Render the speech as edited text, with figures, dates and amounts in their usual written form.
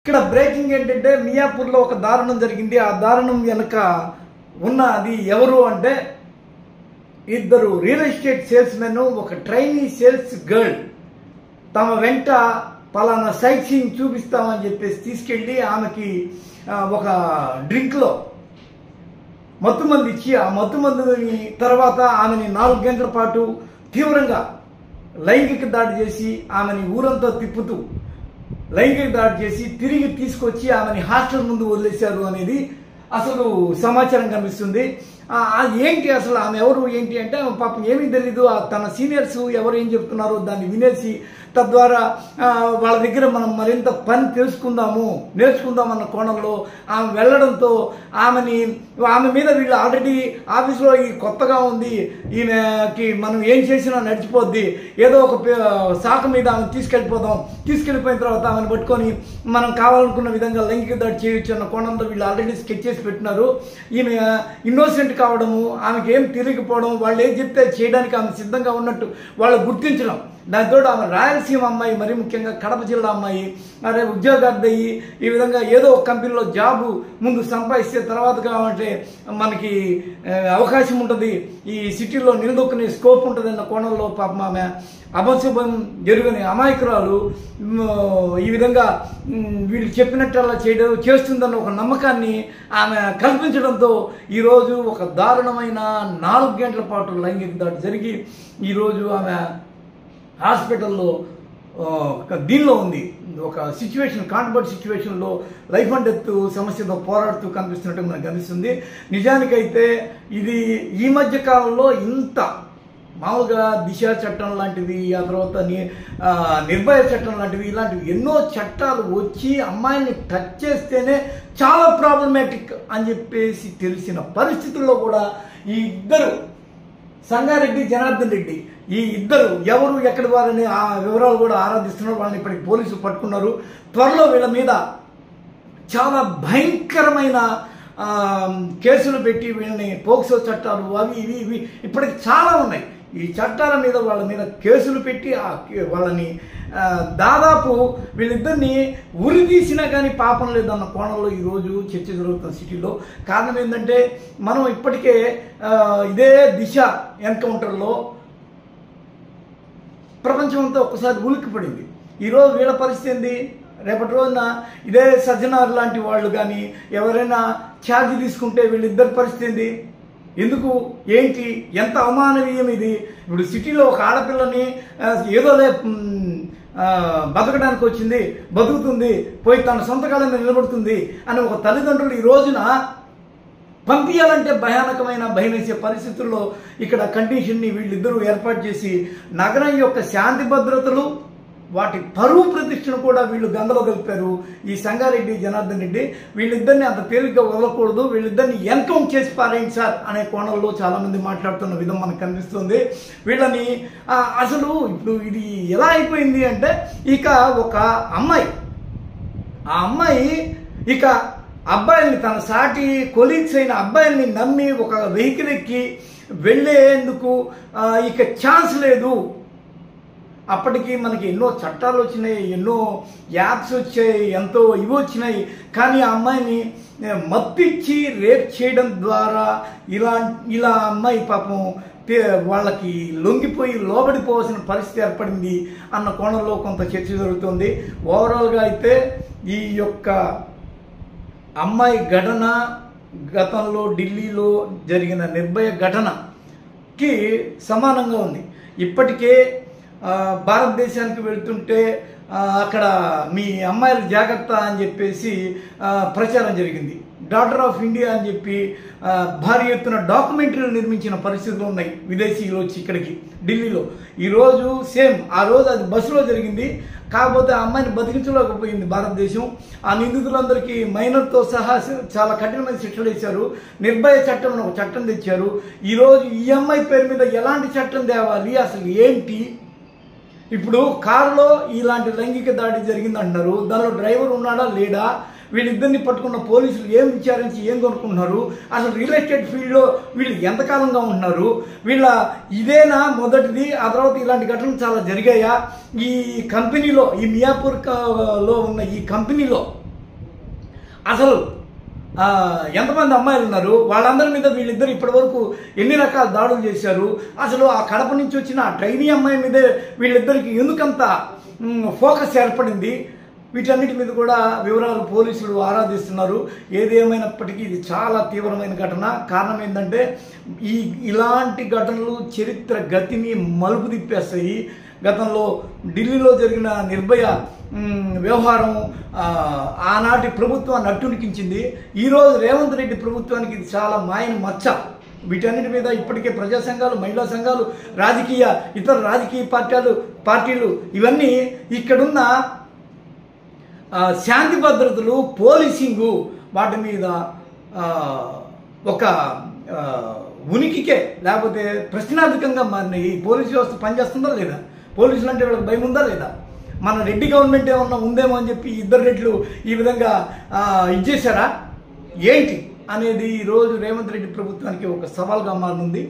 ఇక్కడ బ్రేకింగ్ ఏంటంటే మియాపూర్లో ఒక దారుణం జరిగింది. ఆ దారుణం వెనుక ఉన్న అది ఎవరు అంటే ఇద్దరు రియల్ ఎస్టేట్ సేల్స్ మెన్, ఒక ట్రైనీ సేల్స్ గర్ల్ తమ వెంట పలానా సైట్ సీయింగ్ చూపిస్తామని చెప్పేసి తీసుకెళ్లి ఆమెకి ఒక డ్రింక్లో మత్తుమంది ఇచ్చి ఆ మత్తుమందుని తర్వాత ఆమెని 4 గంటల పాటు తీవ్రంగా లైంగిక దాడి చేసి ఆమెని ఊరంతా తిప్పుతూ లైంగిక దాడి చేసి తిరిగి తీసుకొచ్చి ఆమెని హాస్టల్ ముందు వదిలేశారు అనేది అసలు సమాచారం కనిపిస్తుంది. ఏంటి అసలు ఆమె ఎవరు ఏంటి అంటే పాపం ఏమీ తెలీదు. తన సీనియర్స్ ఎవరు ఏం చెప్తున్నారో దాన్ని వినేసి తద్వారా వాళ్ళ దగ్గర మనం మరింత పని నేర్చుకుందాం అన్న కోణంలో ఆమె వెళ్ళడంతో ఆమె మీద వీళ్ళు ఆల్రెడీ ఆఫీసులో ఈ కొత్తగా ఉంది, ఈమెకి మనం ఏం చేసినా నడిచిపోద్ది, ఏదో ఒక శాఖ మీద ఆమె తీసుకెళ్ళిపోయిన తర్వాత ఆమెను పట్టుకొని మనం కావాలనుకున్న విధంగా లైంగిక దాడి చేయొచ్చు అన్న కోణంలో వీళ్ళు ఆల్రెడీ స్కెచ్ చేసి పెట్టినారు. ఈమె ఇన్నోసెంట్ కావడము, ఆమెకి ఏం తెలియకపోవడం, వాళ్ళు ఏం చెప్తే చేయడానికి ఆమె సిద్ధంగా ఉన్నట్టు వాళ్ళు గుర్తించడం, దాంతో ఆమె రాయలసీమ అమ్మాయి, మరీ ముఖ్యంగా కడప జిల్లా అమ్మాయి, అదే ఉద్యోగార్థి అయ్యి ఈ విధంగా ఏదో ఒక కంపెనీలో జాబు ముందు సంపాదిస్తే తర్వాత కావాలంటే మనకి అవకాశం ఉంటుంది, ఈ సిటీలో నిలదొక్కునే స్కోప్ ఉంటుంది అన్న కోణంలో పాపం ఆమె అపశుభం జరుగుని అమాయకురాలు ఈ విధంగా వీళ్ళు చెప్పినట్టు చేస్తుందన్న ఒక నమ్మకాన్ని ఆమె కల్పించడంతో ఈరోజు ఒక దారుణమైన 4 గంటల పాటు లైంగిక దాడి జరిగి ఈరోజు ఆమె హాస్పిటల్లో దీనిలో ఉంది. ఒక కాంట్రవర్ట్ సిచ్యువేషన్లో లైఫ్ అండ్ డెత్ సమస్యతో పోరాడుతూ కనిపిస్తున్నట్టు మనకు కనిపిస్తుంది. నిజానికైతే ఇది ఈ మధ్య కాలంలో ఇంత మామూలుగా దిశ చట్టం లాంటివి, ఆ తర్వాత నిర్భయ చట్టం లాంటివి, ఇలాంటివి ఎన్నో చట్టాలు వచ్చి అమ్మాయిని టచ్ చేస్తేనే చాలా ప్రాబ్లమాటిక్ అని చెప్పేసి తెలిసిన పరిస్థితుల్లో కూడా ఈ ఇద్దరు సంగారెడ్డి, జనార్దన్ రెడ్డి, ఈ ఇద్దరు ఎవరు ఎక్కడి వారని ఆ వివరాలు కూడా ఆరాధిస్తున్నారు. వాళ్ళని ఇప్పటికి పోలీసులు పట్టుకున్నారు. త్వరలో వీళ్ళ మీద చాలా భయంకరమైన కేసులు పెట్టి వీళ్ళని పోక్సో చట్టాలు అవి ఇవి ఇప్పటికి చాలా ఉన్నాయి. ఈ చట్టాల మీద వాళ్ళ మీద కేసులు పెట్టి వాళ్ళని దాదాపు వీళ్ళిద్దరిని ఉరి తీసినా కానీ పాపం లేదన్న కోణంలో ఈరోజు చర్చ జరుగుతున్న సిటీలో. కారణం ఏంటంటే మనం ఇప్పటికే ఇదే దిశ ఎన్కౌంటర్లో ప్రపంచం అంతా ఒక్కసారి ఉలిక్కిపడింది. ఈరోజు వీళ్ళ పరిస్థితి ఏంది? రేపటి రోజున ఇదే సజ్జనార్ లాంటి వాళ్ళు కానీ ఎవరైనా ఛార్జ్ తీసుకుంటే వీళ్ళిద్దరి పరిస్థితి ఏంది? ఎందుకు ఏంటి ఎంత అమానవీయం ఇది? ఇప్పుడు సిటీలో ఒక ఆడపిల్లని ఏదోలే బతకడానికి వచ్చింది, బతుకుతుంది, పోయి తన సొంత కాళ్ళ మీద నిలబడుతుంది అని ఒక తల్లిదండ్రులు ఈ రోజున పంపించాలంటే భయానకమైన భయమేసే పరిస్థితుల్లో ఇక్కడ కండిషన్ని వీళ్ళిద్దరూ ఏర్పాటు చేసి నగరం యొక్క శాంతి భద్రతలు వాటి పరువు ప్రతిష్టను కూడా వీళ్ళు గంగలో కలిపారు. ఈ సంగారెడ్డి, జనార్దన్ రెడ్డి వీళ్ళిద్దరిని అంత తేలిగ్గా వదలకూడదు, వీళ్ళిద్దరిని ఎన్కౌంట్ చేసి పారేయండి సార్ అనే కోణంలో చాలా మంది మాట్లాడుతున్న విధం మనకు కనిపిస్తుంది. వీళ్ళని అసలు ఇప్పుడు ఇది ఎలా అయిపోయింది అంటే ఇక ఒక అమ్మాయి, ఆ అమ్మాయి ఇక అబ్బాయిల్ని, తన సాటి కొలీగ్స్ అయిన అబ్బాయిల్ని నమ్మి ఒక వెహికల్ ఎక్కి వెళ్ళేందుకు ఇక ఛాన్స్ లేదు. అప్పటికి మనకి ఎన్నో చట్టాలు వచ్చినాయి, ఎన్నో యాప్స్ వచ్చాయి, ఎంతో ఇవి వచ్చినాయి. కానీ ఆ అమ్మాయిని మత్తిచ్చి రేప్ చేయడం ద్వారా ఇలా అమ్మాయి పాపం వాళ్ళకి లొంగిపోయి లోబడిపోవాల్సిన పరిస్థితి ఏర్పడింది అన్న కోణంలో కొంత చర్చ జరుగుతుంది. ఓవరాల్గా అయితే ఈ యొక్క అమ్మాయి ఘటన గతంలో ఢిల్లీలో జరిగిన నిర్భయ ఘటనకి సమానంగా ఉంది. ఇప్పటికే భారతదేశానికి వెళ్తుంటే అక్కడ మీ అమ్మాయిలు జాగ్రత్త అని చెప్పేసి ప్రచారం జరిగింది. డాటర్ ఆఫ్ ఇండియా అని చెప్పి భారీ ఎత్తున డాక్యుమెంటరీలు నిర్మించిన పరిస్థితులు ఉన్నాయి విదేశీయులు వచ్చి ఇక్కడికి ఢిల్లీలో. ఈరోజు సేమ్ ఆ రోజు అది బస్సులో జరిగింది. కాకపోతే ఆ అమ్మాయిని బతికించలేకపోయింది భారతదేశం. ఆ నిందితులందరికీ మైనర్తో సహా చాలా కఠినమైన శిక్షలు వేశారు. నిర్భయ చట్టం అని ఒక చట్టం తెచ్చారు. ఈరోజు ఈ అమ్మాయి పేరు మీద ఎలాంటి చట్టం తేవాలి, అసలు ఏంటి? ఇప్పుడు కారులో ఇలాంటి లైంగిక దాడి జరిగింది అంటున్నారు. దానిలో డ్రైవర్ ఉన్నాడా లేడా? వీళ్ళిద్దరిని పట్టుకున్న పోలీసులు ఏం విచారించి ఏం కొనుక్కున్నారు? అసలు రియల్ ఎస్టేట్ ఫీల్డ్లో వీళ్ళు ఎంతకాలంగా ఉంటున్నారు? వీళ్ళ ఇదేనా మొదటిది? ఆ తర్వాత ఇలాంటి ఘటనలు చాలా జరిగాయా? ఈ కంపెనీలో, ఈ మియాపూర్లో ఉన్న ఈ కంపెనీలో అసలు ఎంతమంది అమ్మాయిలు ఉన్నారు, వాళ్ళందరి మీద వీళ్ళిద్దరు ఇప్పటి వరకు ఎన్ని రకాల దాడులు చేశారు, అసలు ఆ కడప నుంచి వచ్చిన ఆ ట్రైనీ అమ్మాయి మీదే వీళ్ళిద్దరికి ఎందుకంత ఫోకస్ ఏర్పడింది, వీటన్నిటి మీద కూడా వివరాలు పోలీసులు ఆరాధిస్తున్నారు. ఏది ఏమైనప్పటికీ ఇది చాలా తీవ్రమైన ఘటన. కారణం ఏంటంటే ఇలాంటి ఘటనలు చరిత్ర గతిని మలుపు తిప్పేస్తాయి. గతంలో ఢిల్లీలో జరిగిన నిర్భయ వ్యవహారం ఆనాటి ప్రభుత్వాన్ని అట్టుడికించింది. ఈరోజు రేవంత్ రెడ్డి ప్రభుత్వానికి ఇది చాలా మాయన మచ్చ. వీటన్నిటి మీద ఇప్పటికే ప్రజా సంఘాలు, మహిళా సంఘాలు, ఇతర రాజకీయ పార్టీలు ఇవన్నీ ఇక్కడున్న శాంతి భద్రతలు, పోలీసింగు వాటి మీద ఒక ఉనికికే లేకపోతే ప్రశ్నార్థకంగా మారిన ఈ పోలీసు వ్యవస్థ పనిచేస్తుందా లేదా, పోలీసులు అంటే వీళ్ళకి భయం ఉందా లేదా, మన రెడ్డి గవర్నమెంట్ ఏమన్నా ఉందేమో అని చెప్పి ఇద్దరు రెడ్లు ఈ విధంగా ఇచ్చేశారా ఏంటి అనేది ఈరోజు రేవంత్ రెడ్డి ప్రభుత్వానికి ఒక సవాల్గా మారింది.